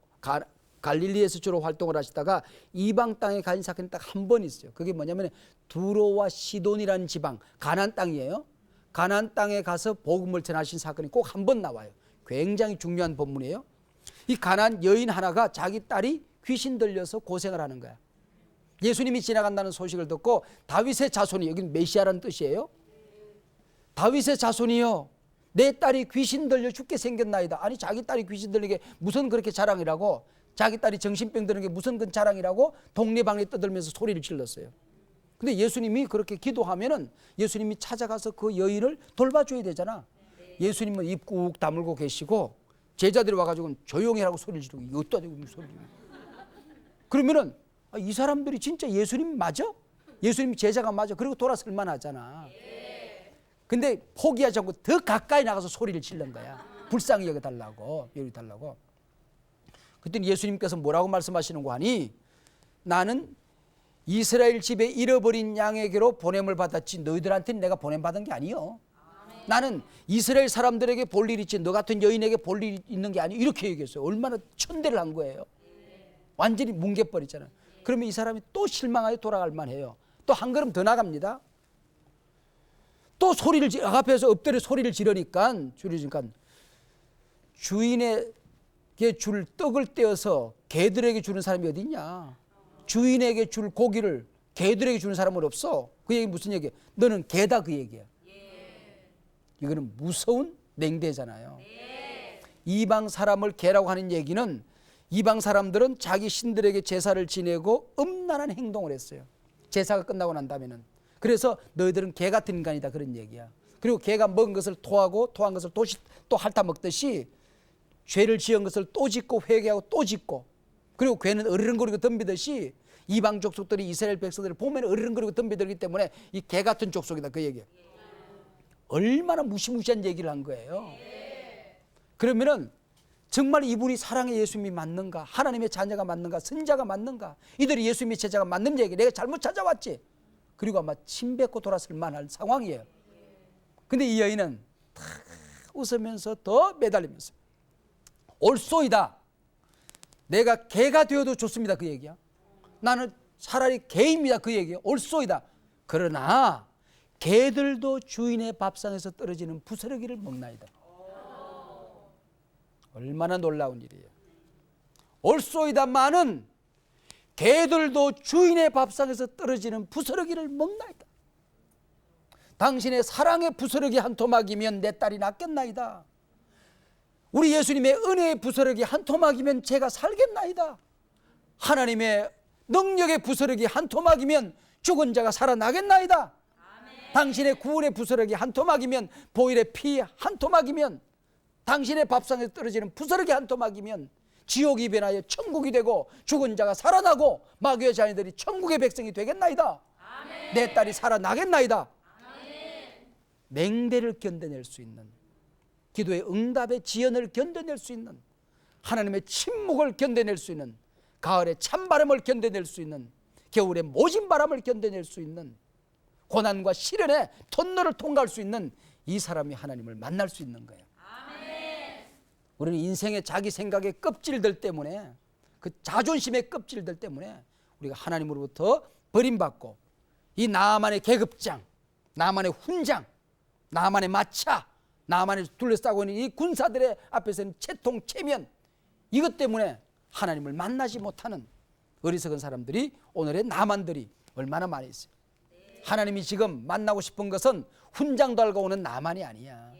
[SPEAKER 1] 갈릴리에서 주로 활동을 하시다가 이방 땅에 가신 사건이 딱 한 번 있어요. 그게 뭐냐면 두로와 시돈이라는 지방, 가나안 땅이에요. 가나안 땅에 가서 복음을 전하신 사건이 꼭 한 번 나와요. 굉장히 중요한 본문이에요. 이 가나안 여인 하나가 자기 딸이 귀신 들려서 고생을 하는 거야. 예수님이 지나간다는 소식을 듣고 다윗의 자손이, 여기는 메시아라는 뜻이에요. 다윗의 자손이요, 내 딸이 귀신 들려 죽게 생겼나이다. 아니, 자기 딸이 귀신 들리게 무슨 그렇게 자랑이라고, 자기 딸이 정신병 드는 게 무슨 그 자랑이라고 동네방네 떠들면서 소리를 질렀어요. 근데 예수님이 그렇게 기도하면은 예수님이 찾아가서 그 여인을 돌봐줘야 되잖아. 예수님은 입 꾹 다물고 계시고 제자들이 와가지고 조용히 하라고 소리를 지르고, 이것도 아니고 소리를 지르고. 그러면은 이 사람들이 진짜 예수님 맞아? 예수님 제자가 맞아? 그리고 돌아설 만하잖아. 근데 포기하지 않고 더 가까이 나가서 소리를 지른 거야. 불쌍히 여겨달라고, 여겨달라고. 그때 예수님께서 뭐라고 말씀하시는 거 아니? 나는 이스라엘 집에 잃어버린 양에게로 보냄을 받았지 너희들한테는 내가 보냄받은 게 아니요. 나는 이스라엘 사람들에게 볼 일 있지 너 같은 여인에게 볼 일 있는 게 아니요. 이렇게 얘기했어요. 얼마나 천대를 한 거예요. 완전히 뭉개버리잖아요. 그러면 이 사람이 또 실망하여 돌아갈 만해요. 또 한 걸음 더 나갑니다. 또 소리를 앞에서 엎드려 소리를 지르니까 주인에게 줄 떡을 떼어서 개들에게 주는 사람이 어디 있냐. 주인에게 줄 고기를 개들에게 주는 사람은 없어. 그 얘기 무슨 얘기야? 너는 개다, 그 얘기야. 이거는 무서운 냉대잖아요. 이방 사람을 개라고 하는 얘기는 이방 사람들은 자기 신들에게 제사를 지내고 음란한 행동을 했어요. 제사가 끝나고 난 다음에는. 그래서 너희들은 개 같은 인간이다, 그런 얘기야. 그리고 개가 먹은 것을 토하고 토한 것을 또 핥아 먹듯이 죄를 지은 것을 또 짓고 회개하고 또 짓고, 그리고 괴는 어르렁거리고 덤비듯이 이방 족속들이 이스라엘 백성들을 보면 어르렁거리고 덤비들기 때문에 이 개 같은 족속이다, 그 얘기야. 얼마나 무시무시한 얘기를 한 거예요. 그러면은 정말 이분이 사랑의 예수님이 맞는가, 하나님의 자녀가 맞는가, 선자가 맞는가, 이들이 예수님의 제자가 맞는 얘기, 내가 잘못 찾아왔지. 그리고 아마 침 뱉고 돌았을 만한 상황이에요. 근데 이 여인은 탁 웃으면서 더 매달리면서 옳소이다, 내가 개가 되어도 좋습니다, 그 얘기야. 나는 차라리 개입니다, 그 얘기야. 옳소이다. 그러나 개들도 주인의 밥상에서 떨어지는 부스러기를 먹나이다. 얼마나 놀라운 일이에요. 옳소이다마는 개들도 주인의 밥상에서 떨어지는 부스러기를 먹나이다. 당신의 사랑의 부스러기 한 토막이면 내 딸이 낫겠나이다. 우리 예수님의 은혜의 부스러기 한 토막이면 제가 살겠나이다. 하나님의 능력의 부스러기 한 토막이면 죽은 자가 살아나겠나이다. 아멘. 당신의 구원의 부스러기 한 토막이면, 보혈의 피 한 토막이면, 당신의 밥상에서 떨어지는 부스러기 한 토막이면 지옥이 변하여 천국이 되고 죽은 자가 살아나고 마귀의 자녀들이 천국의 백성이 되겠나이다. 아멘. 내 딸이 살아나겠나이다. 아멘. 맹대를 견뎌낼 수 있는, 기도의 응답의 지연을 견뎌낼 수 있는, 하나님의 침묵을 견뎌낼 수 있는, 가을의 찬바람을 견뎌낼 수 있는, 겨울의 모진 바람을 견뎌낼 수 있는, 고난과 시련의 터널을 통과할 수 있는 이 사람이 하나님을 만날 수 있는 거예요. 아멘. 우리는 인생의 자기 생각의 껍질들 때문에, 그 자존심의 껍질들 때문에 우리가 하나님으로부터 버림받고 이 나만의 계급장, 나만의 훈장, 나만의 마차, 나만의 둘러싸고 있는 이 군사들의 앞에서는 채통, 체면, 이것 때문에 하나님을 만나지 못하는 어리석은 사람들이, 오늘의 나만들이 얼마나 많이 있어요. 하나님이 지금 만나고 싶은 것은 훈장 달고 오는 나만이 아니야.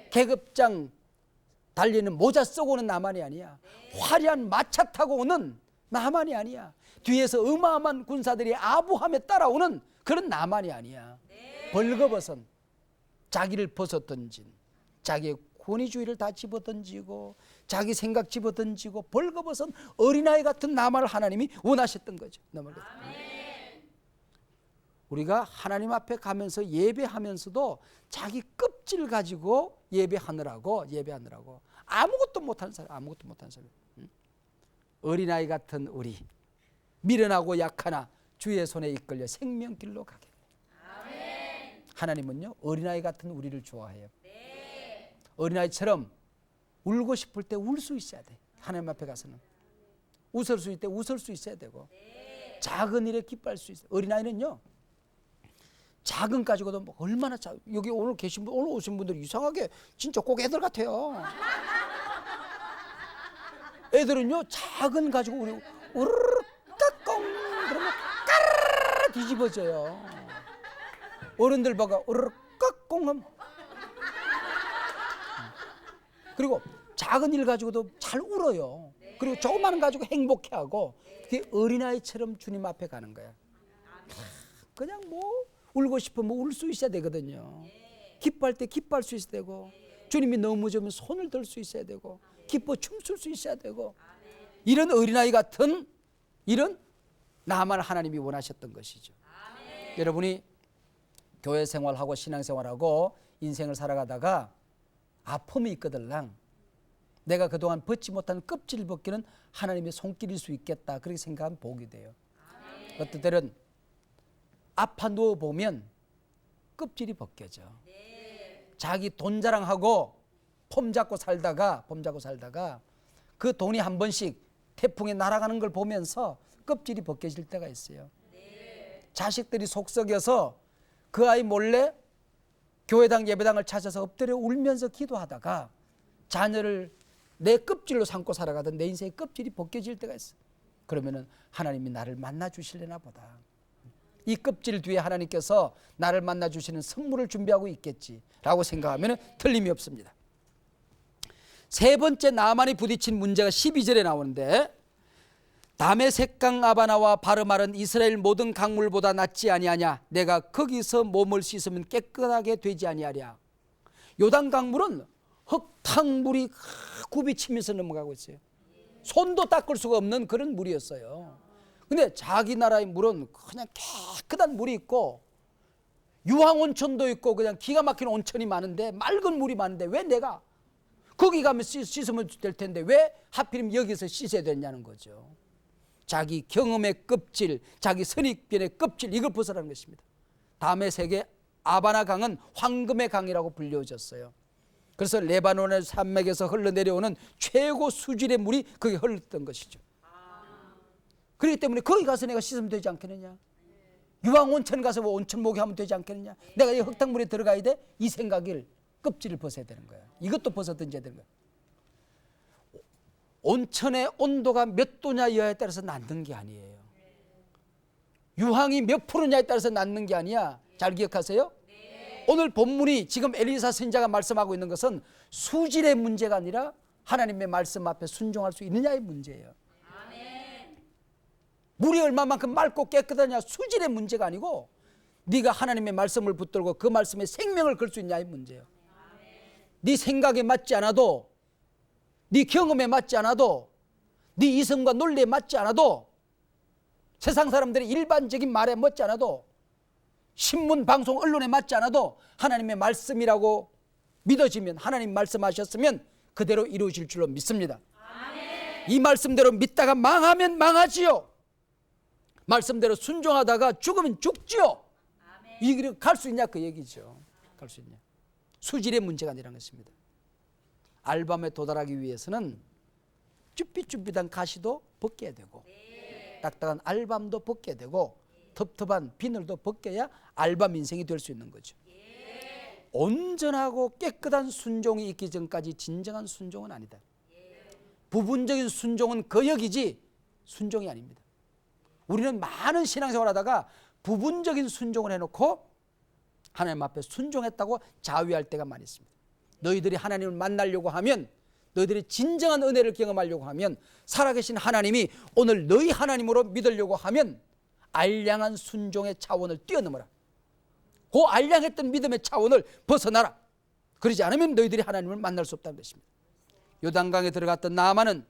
[SPEAKER 1] 계급장 달리는 모자 쓰고 오는 나만이 아니야. 화려한 마차 타고 오는 나만이 아니야. 뒤에서 어마어마한 군사들이 아부함에 따라오는 그런 나만이 아니야. 벌거벗은, 자기를 벗어던진, 자기의 권위주의를 다 집어던지고 자기 생각 집어던지고 벌거벗은 어린아이 같은 나만을 하나님이 원하셨던 거죠. 우리가 하나님 앞에 가면서 예배하면서도 자기 껍질 가지고 예배하느라고 아무것도 못하는 사람, 어린아이 같은 우리, 미련하고 약하나 주의 손에 이끌려 생명길로 가게. 하나님은요, 어린아이 같은 우리를 좋아해요. 어린아이처럼 울고 싶을 때 울 수 있어야 돼. 하나님 앞에 가서는 웃을 수 있을 때 웃을 수 있어야 되고, 작은 일에 기뻐할 수 있어요. 어린아이는요, 작은 가지고도 얼마나 여기 오늘 계신 분, 오늘 오신 분들이 이상하게 진짜 꼭 애들 같아요. 애들은요, 작은 가지고 우리 우르르 까꿍 그러면 까르르 뒤집어져요. 어른들 봐가 우르르 까꿍 하면, 그리고 작은 일 가지고도 잘 울어요. 그리고 조그마한 가지고 행복해하고, 그게 어린아이처럼 주님 앞에 가는 거야. 그냥 뭐 울고 싶으면 울 수 있어야 되거든요. 기뻐할 때 기뻐할 수 있어야 되고, 주님이 넘어지면 손을 들 수 있어야 되고, 기뻐 춤출 수 있어야 되고, 이런 어린아이 같은 이런 나만 하나님이 원하셨던 것이죠. 여러분이 교회 생활하고 신앙생활하고 인생을 살아가다가 아픔이 있거들랑 내가 그동안 벗지 못한 껍질을 벗기는 하나님의 손길일 수 있겠다, 그렇게 생각하면 복이 돼요. 어떤 때는 아파 누워보면 껍질이 벗겨져. 자기 돈 자랑하고 폼 잡고 살다가 그 돈이 한 번씩 태풍에 날아가는 걸 보면서 껍질이 벗겨질 때가 있어요. 자식들이 속썩여서 그 아이 몰래 교회당 예배당을 찾아서 엎드려 울면서 기도하다가 자녀를 내 껍질로 삼고 살아가던 내 인생의 껍질이 벗겨질 때가 있어. 그러면은 하나님이 나를 만나 주실려나 보다. 이 껍질 뒤에 하나님께서 나를 만나 주시는 선물을 준비하고 있겠지라고 생각하면 틀림이 없습니다. 세 번째 나만이 부딪힌 문제가 12절에 나오는데, 다메섹강 아바나와 바르말은 이스라엘 모든 강물보다 낫지 아니하냐. 내가 거기서 몸을 씻으면 깨끗하게 되지 아니하랴. 요단 강물은 흙탕물이 굽이치면서 넘어가고 있어요. 손도 닦을 수가 없는 그런 물이었어요. 근데 자기 나라의 물은 그냥 깨끗한 물이 있고 유황온천도 있고 그냥 기가 막힌 온천이 많은데, 맑은 물이 많은데 왜 내가 거기 가면 씻으면 될 텐데 왜 하필이면 여기서 씻어야 되냐는 거죠. 자기 경험의 껍질, 자기 선입견의 껍질, 이걸 벗어나는 것입니다. 다메섹의 아바나 강은 황금의 강이라고 불려졌어요. 그래서 레바논의 산맥에서 흘러내려오는 최고 수질의 물이 거기 흘렀던 것이죠. 그렇기 때문에 거기 가서 내가 씻으면 되지 않겠느냐. 유황온천 가서 뭐 온천 목욕하면 되지 않겠느냐. 내가 이 흙탕물에 들어가야 돼. 이 생각을, 껍질을 벗어야 되는 거야. 이것도 벗어 던져야 되는 거야. 온천의 온도가 몇 도냐 이하에 따라서 낫는 게 아니에요. 유황이 몇 프로냐에 따라서 낫는 게 아니야. 잘 기억하세요? 오늘 본문이 지금 엘리사 선지자가 말씀하고 있는 것은 수질의 문제가 아니라 하나님의 말씀 앞에 순종할 수 있느냐의 문제예요. 물이 얼마만큼 맑고 깨끗하냐, 수질의 문제가 아니고 네가 하나님의 말씀을 붙들고 그 말씀에 생명을 걸 수 있냐의 문제예요. 네 생각에 맞지 않아도, 네 경험에 맞지 않아도 네 이성과 논리에 맞지 않아도, 세상 사람들의 일반적인 말에 맞지 않아도, 신문, 방송, 언론에 맞지 않아도 하나님의 말씀이라고 믿어지면, 하나님 말씀하셨으면 그대로 이루어질 줄로 믿습니다. 아멘. 이 말씀대로 믿다가 망하면 망하지요. 말씀대로 순종하다가 죽으면 죽지요. 이 길을 갈 수 있냐 그 얘기죠. 갈 수 있냐. 수질의 문제가 아니라는 것입니다. 알밤에 도달하기 위해서는 쭈삣쭈삣한 가시도 벗겨야 되고, 딱딱한 알밤도 벗겨야 되고, 텁텁한 비늘도 벗겨야 알밤 인생이 될 수 있는 거죠. 온전하고 깨끗한 순종이 있기 전까지 진정한 순종은 아니다. 부분적인 순종은 거역이지 순종이 아닙니다. 우리는 많은 신앙생활 하다가 부분적인 순종을 해놓고 하나님 앞에 순종했다고 자위할 때가 많이 있습니다. 너희들이 하나님을 만나려고 하면, 너희들이 진정한 은혜를 경험하려고 하면, 살아계신 하나님이 오늘 너희 하나님으로 믿으려고 하면 알량한 순종의 차원을 뛰어넘어라. 그 알량했던 믿음의 차원을 벗어나라. 그러지 않으면 너희들이 하나님을 만날 수 없다는 것입니다. 요단강에 들어갔던 나아만은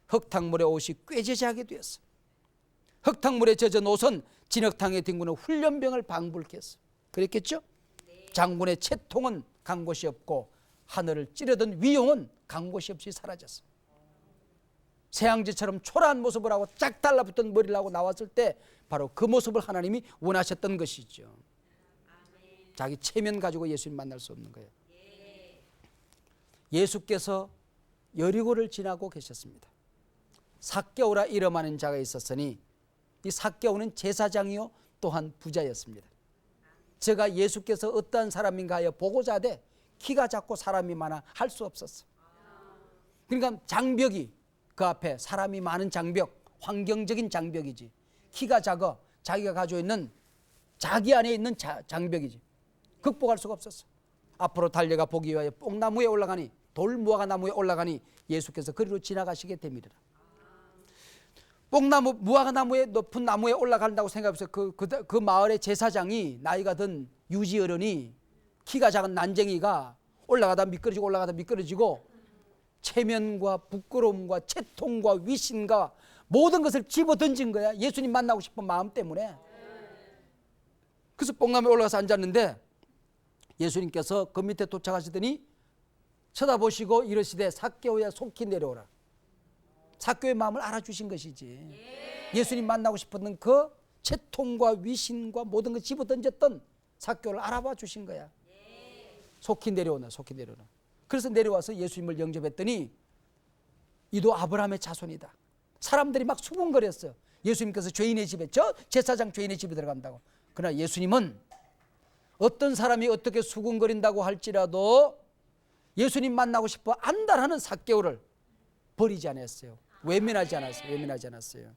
[SPEAKER 1] 흙탕물에 옷이 꾀지지하게 되었어. 흙탕물에 젖은 옷은 진흙탕에 뒹구는 훈련병을 방불케 했어. 그랬겠죠? 장군의 채통은 간 곳이 없고 하늘을 찌르던 위용은 간 곳이 없이 사라졌어. 새앙지처럼 초라한 모습을 하고 짝 달라붙던 머리를 하고 나왔을 때 바로 그 모습을 하나님이 원하셨던 것이죠. 자기 체면 가지고 예수님 만날 수 없는 거예요. 예수께서 여리고를 지나고 계셨습니다. 삭개오라 이름하는 자가 있었으니 이 삭개오는 제사장이요 또한 부자였습니다. 제가 예수께서 어떠한 사람인가 하여 보고자 하되 키가 작고 사람이 많아 할 수 없었어. 그러니까 장벽이 그 앞에, 사람이 많은 장벽, 환경적인 장벽이지, 키가 작아 자기가 가지고 있는 자기 안에 있는 장벽이지, 극복할 수가 없었어. 앞으로 달려가 보기 위하여 뽕나무에 올라가니, 돌무화과 나무에 올라가니 예수께서 그리로 지나가시게 되밀으라. 뽕나무, 무화과 나무에, 높은 나무에 올라간다고 생각해서 그 마을의 제사장이, 나이가 든 유지 어른이, 키가 작은 난쟁이가 올라가다 미끄러지고 올라가다 미끄러지고 체면과 부끄러움과 채통과 위신과 모든 것을 집어던진 거야. 예수님 만나고 싶은 마음 때문에. 그래서 뽕나무에 올라가서 앉았는데 예수님께서 그 밑에 도착하시더니 쳐다보시고 이러시되 삭개오야 속히 내려오라. 삭개오의 마음을 알아주신 것이지. 예수님 만나고 싶었던 그 채통과 위신과 모든 걸 집어던졌던 삭개오를 알아봐 주신 거야. 속히 내려오나, 속히 내려오나. 그래서 내려와서 예수님을 영접했더니 이도 아브라함의 자손이다. 사람들이 막 수군거렸어요. 예수님께서 죄인의 집에, 저 제사장 죄인의 집에 들어간다고. 그러나 예수님은 어떤 사람이 어떻게 수군거린다고 할지라도 예수님 만나고 싶어 안달하는 삭개오를 버리지 않았어요. 외면하지 않았어요. 외면하지 않았어요.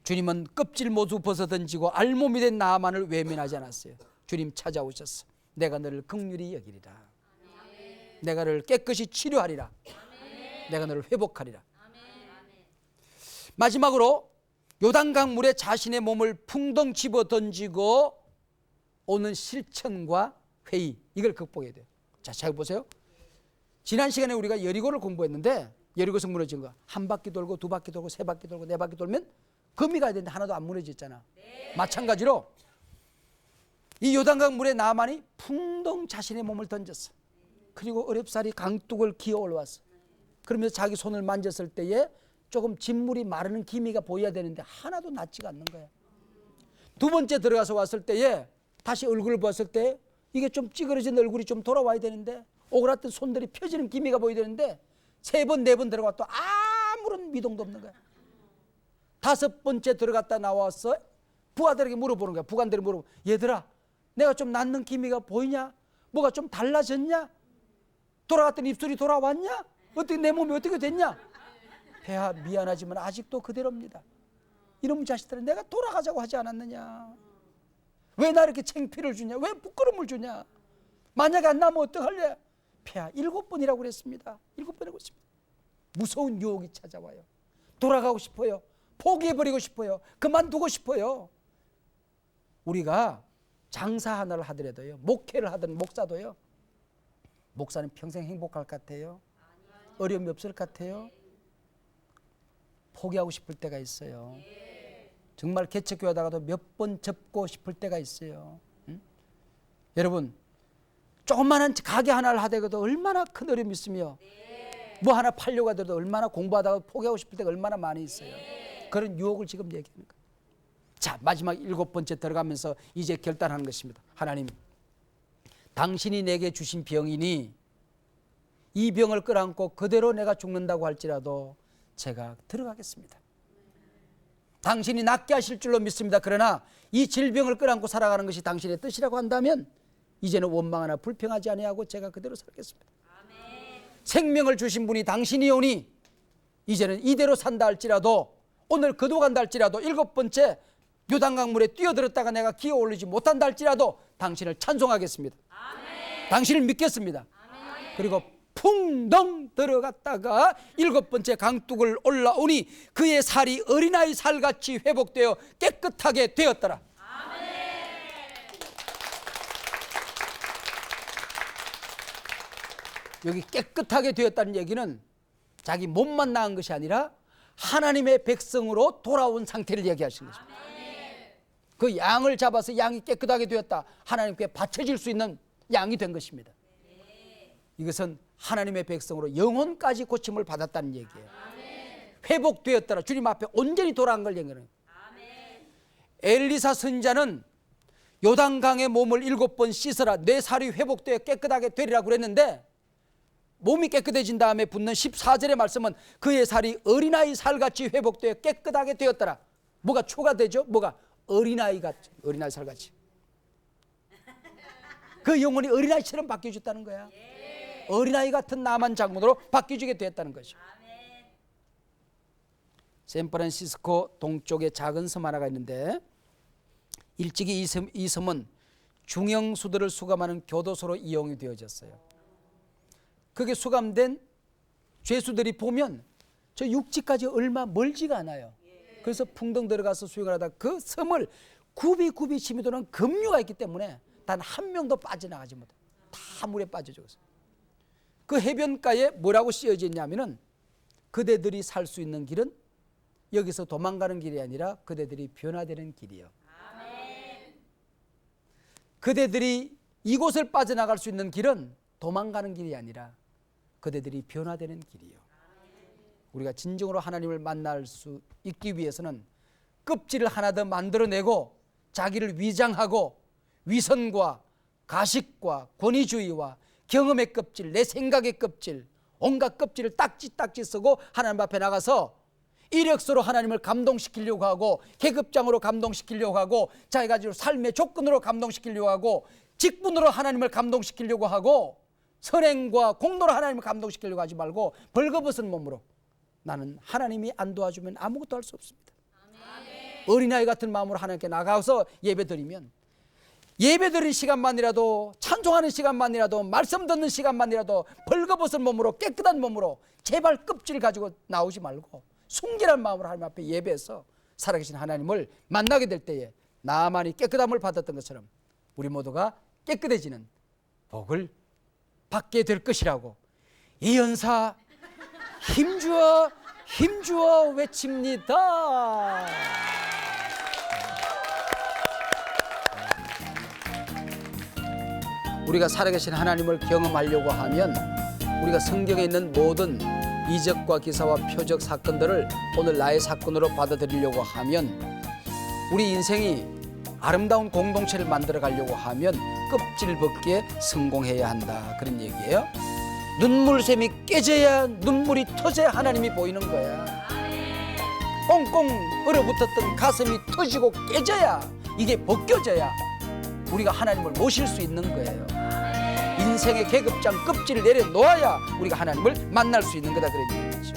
[SPEAKER 1] 주님은 껍질 모두 벗어던지고 알몸이 된 나아만을 외면하지 않았어요. 주님 찾아오셨어. 내가 너를 긍휼히 여기리라. 아멘. 내가 너를 깨끗이 치료하리라. 아멘. 내가 너를 회복하리라. 아멘. 마지막으로 요단강 물에 자신의 몸을 풍덩 집어 던지고 오는 실천과 회의, 이걸 극복해야 돼요. 자, 잘 보세요. 지난 시간에 우리가 여리고를 공부했는데 여리고 성 무너진 거 한 바퀴 돌고 두 바퀴 돌고 세 바퀴 돌고 네 바퀴 돌면 금이 가야 되는데 하나도 안 무너졌잖아. 네. 마찬가지로 이 요단강 물에 나아만이 풍덩 자신의 몸을 던졌어. 그리고 어렵사리 강둑을 기어 올라왔어. 그러면서 자기 손을 만졌을 때에 조금 진물이 마르는 기미가 보여야 되는데 하나도 낫지가 않는 거야. 두 번째 들어가서 왔을 때에 다시 얼굴을 봤을 때 이게 좀 찌그러진 얼굴이 좀 돌아와야 되는데, 오그라든 손들이 펴지는 기미가 보여야 되는데 세 번, 네 번 들어가 또 아무런 미동도 없는 거야. 다섯 번째 들어갔다 나와서 부하들에게 물어보는 거야. 부관들이 물어보고, 얘들아 내가 좀 낫는 기미가 보이냐? 뭐가 좀 달라졌냐? 돌아갔던 입술이 돌아왔냐? 어떻게 내 몸이 어떻게 됐냐? 폐하 미안하지만 아직도 그대로입니다. 이놈의 자식들은 내가 돌아가자고 하지 않았느냐? 왜 나 이렇게 창피를 주냐? 왜 부끄러움을 주냐? 만약에 안 나면 어떡할래? 폐하 7번이라고 그랬습니다. 7번이라고 했습니다. 무서운 유혹이 찾아와요. 돌아가고 싶어요. 포기해버리고 싶어요. 그만두고 싶어요. 우리가 장사 하나를 하더라도요, 목회를 하든 목사도요, 목사는 평생 행복할 것 같아요? 어려움이 없을 것 같아요? 포기하고 싶을 때가 있어요. 정말 개척교회하다가도 몇 번 접고 싶을 때가 있어요. 응? 여러분, 조그마한 가게 하나를 하다가도 얼마나 큰 어려움이 있으며 뭐 하나 팔려고 하더라도 얼마나 공부하다가 포기하고 싶을 때가 얼마나 많이 있어요. 그런 유혹을 지금 얘기하는 거예요. 자, 마지막 7번째 들어가면서 이제 결단하는 것입니다. 하나님, 당신이 내게 주신 병이니 이 병을 끌어안고 그대로 내가 죽는다고 할지라도 제가 들어가겠습니다. 당신이 낫게 하실 줄로 믿습니다. 그러나 이 질병을 끌어안고 살아가는 것이 당신의 뜻이라고 한다면 이제는 원망하나 불평하지 아니하고 제가 그대로 살겠습니다. 아멘. 생명을 주신 분이 당신이오니 이제는 이대로 산다 할지라도 오늘 거두간다 할지라도 7번째 요단강물에 뛰어들었다가 내가 기어 오르지 못한다 할지라도 당신을 찬송하겠습니다. 아멘. 당신을 믿겠습니다. 아멘. 그리고 풍덩 들어갔다가 7번째 강둑을 올라오니 그의 살이 어린아이 살같이 회복되어 깨끗하게 되었더라. 아멘. 여기 깨끗하게 되었다는 얘기는 자기 몸만 나은 것이 아니라 하나님의 백성으로 돌아온 상태를 얘기하시는 것입니다. 아멘. 그 양을 잡아서 양이 깨끗하게 되었다. 하나님께 바쳐질 수 있는 양이 된 것입니다. 이것은 하나님의 백성으로 영혼까지 고침을 받았다는 얘기예요. 아멘. 회복되었더라. 주님 앞에 온전히 돌아간 걸 얘기하는 거예요. 엘리사 선지자는 요단강의 몸을 7번 씻어라 내 살이 회복되어 깨끗하게 되리라고 그랬는데 몸이 깨끗해진 다음에 붙는 14절의 말씀은 그의 살이 어린아이 살같이 회복되어 깨끗하게 되었더라. 뭐가 추가되죠? 뭐가? 어린아이 같이, 어린아이 살같이. 그 영혼이 어린아이처럼 바뀌어졌다는 거야. 어린아이 같은 나만 장군으로 바뀌어지게 되었다는 것이죠. 샌프란시스코 동쪽에 작은 섬 하나가 있는데 일찍이 이 섬은 중형수들을 수감하는 교도소로 이용이 되어졌어요. 그게 수감된 죄수들이 보면 저 육지까지 얼마 멀지가 않아요. 그래서 풍덩 들어가서 수영을 하다 그 섬을 굽이 침이 도는 급류가 있기 때문에 단 한 명도 빠져나가지 못해. 다 물에 빠져 죽었어요. 그 해변가에 뭐라고 쓰여져 있냐면은 그대들이 살 수 있는 길은 여기서 도망가는 길이 아니라 그대들이 변화되는 길이요. 아멘. 그대들이 이곳을 빠져나갈 수 있는 길은 도망가는 길이 아니라 그대들이 변화되는 길이요. 우리가 진정으로 하나님을 만날 수 있기 위해서는 껍질을 하나 더 만들어내고 자기를 위장하고 위선과 가식과 권위주의와 경험의 껍질, 내 생각의 껍질, 온갖 껍질을 딱지 쓰고 하나님 앞에 나가서 이력서로 하나님을 감동시키려고 하고 계급장으로 감동시키려고 하고 자기가 가지고 삶의 조건으로 감동시키려고 하고 직분으로 하나님을 감동시키려고 하고 선행과 공로로 하나님을 감동시키려고 하지 말고 벌거벗은 몸으로 나는 하나님이 안 도와주면 아무것도 할 수 없습니다. 아멘. 어린아이 같은 마음으로 하나님께 나가서 예배드리면 예배드리는 시간만이라도 찬송하는 시간만이라도 말씀 듣는 시간만이라도 벌거벗은 몸으로 깨끗한 몸으로 제발 껍질을 가지고 나오지 말고 순결한 마음으로 하나님 앞에 예배해서 살아계신 하나님을 만나게 될 때에 나만이 깨끗함을 받았던 것처럼 우리 모두가 깨끗해지는 복을 받게 될 것이라고 예언사 힘주어 외칩니다. 우리가 살아계신 하나님을 경험하려고 하면 우리가 성경에 있는 모든 이적과 기사와 표적 사건들을 오늘 나의 사건으로 받아들이려고 하면 우리 인생이 아름다운 공동체를 만들어 가려고 하면 껍질 벗기에 성공해야 한다. 그런 얘기예요. 눈물샘이 깨져야 눈물이 터져야 하나님이 보이는 거야. 꽁꽁 얼어붙었던 가슴이 터지고 깨져야 이게 벗겨져야 우리가 하나님을 모실 수 있는 거예요. 인생의 계급장 껍질을 내려놓아야 우리가 하나님을 만날 수 있는 거다 그런 얘기죠.